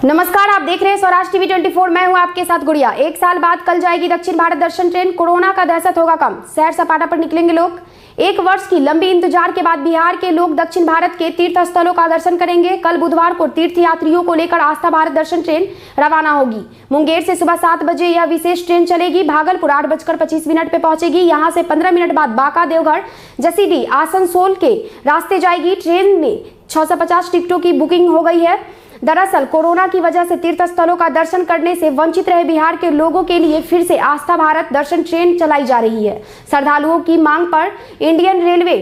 नमस्कार, आप देख रहे हैं स्वराज टीवी 24। मैं हूं आपके साथ गुड़िया। एक साल बाद कल जाएगी दक्षिण भारत दर्शन ट्रेन। कोरोना का दहशत होगा कम, सैर सपाटा पर निकलेंगे लोग। एक वर्ष की लंबी इंतजार के बाद बिहार के लोग दक्षिण भारत के तीर्थ स्थलों का दर्शन करेंगे। कल बुधवार को तीर्थ यात्रियों को लेकर आस्था भारत दर्शन ट्रेन रवाना होगी। मुंगेर से सुबह 7 बजे यह विशेष ट्रेन चलेगी। भागलपुर 8:25 पे पहुंचेगी। यहां से 15 मिनट बाद बांका, देवघर, जसीडीह, आसनसोल के रास्ते जाएगी। ट्रेन में 650 टिकटों की बुकिंग हो गई है। दरअसल कोरोना की वजह से तीर्थ स्थलों का दर्शन करने से वंचित रहे बिहार के लोगों के लिए फिर से आस्था भारत दर्शन ट्रेन चलाई जा रही है। श्रद्धालुओं की मांग पर Indian railway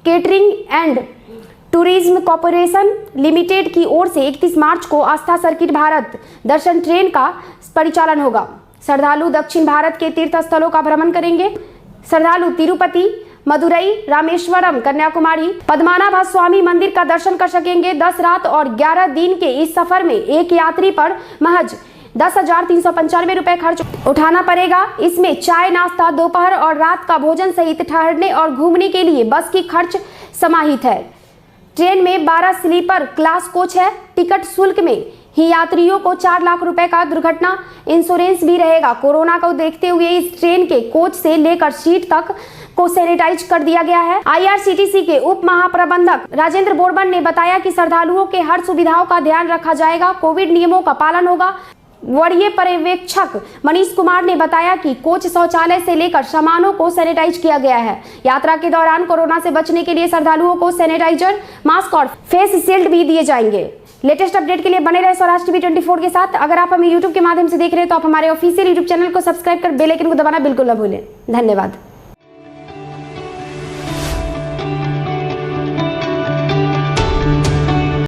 catering and tourism corporation limited की ओर से 31 मार्च को आस्था सर्किट भारत दर्शन ट्रेन का परिचालन होगा। श्रद्धालु दक्षिण भारत के तीर्थ स्थलों का भ्रमण करेंगे। श्रद्धालु तिरुपति, मदुरई, रामेश्वरम, कन्याकुमारी, पद्मनाभ स्वामी मंदिर का दर्शन कर सकेंगे। 10 रात और 11 दिन के इस सफर में एक यात्री पर महज 10,395 रुपए खर्च उठाना पड़ेगा। इसमें चाय, नाश्ता, दोपहर और रात का भोजन सहित ठहरने और घूमने के लिए बस की खर्च समाहित है। ट्रेन में 12 स्लीपर क्लास कोच है। टिकट शुल्क में ही यात्रियों को 4 लाख रुपए का दुर्घटना इंश्योरेंस भी रहेगा। कोरोना को देखते हुए इस ट्रेन के कोच से लेकर सीट तक को सैनिटाइज कर दिया गया है। IRCTC के उप महाप्रबंधक राजेंद्र बोरबन ने बताया कि श्रद्धालुओं के हर सुविधाओं का ध्यान रखा जाएगा। कोविड नियमों का पालन होगा। वरीय पर्यवेक्षक मनीष कुमार ने बताया कि कोच शौचालय से लेकर सामानों को सैनिटाइज किया गया है। यात्रा के दौरान कोरोना से बचने के लिए श्रद्धालुओं को सैनिटाइजर, मास्क और फेस शील्ड भी दिए जाएंगे। लेटेस्ट अपडेट के लिए बने रहे स्वराज टीवी 24 के साथ। अगर आप हमें यूट्यूब के माध्यम से देख रहे हैं तो आप हमारे ऑफिशियल यूट्यूब चैनल को सब्सक्राइब कर बेल आइकन को दबाना बिल्कुल न भूलें। धन्यवाद।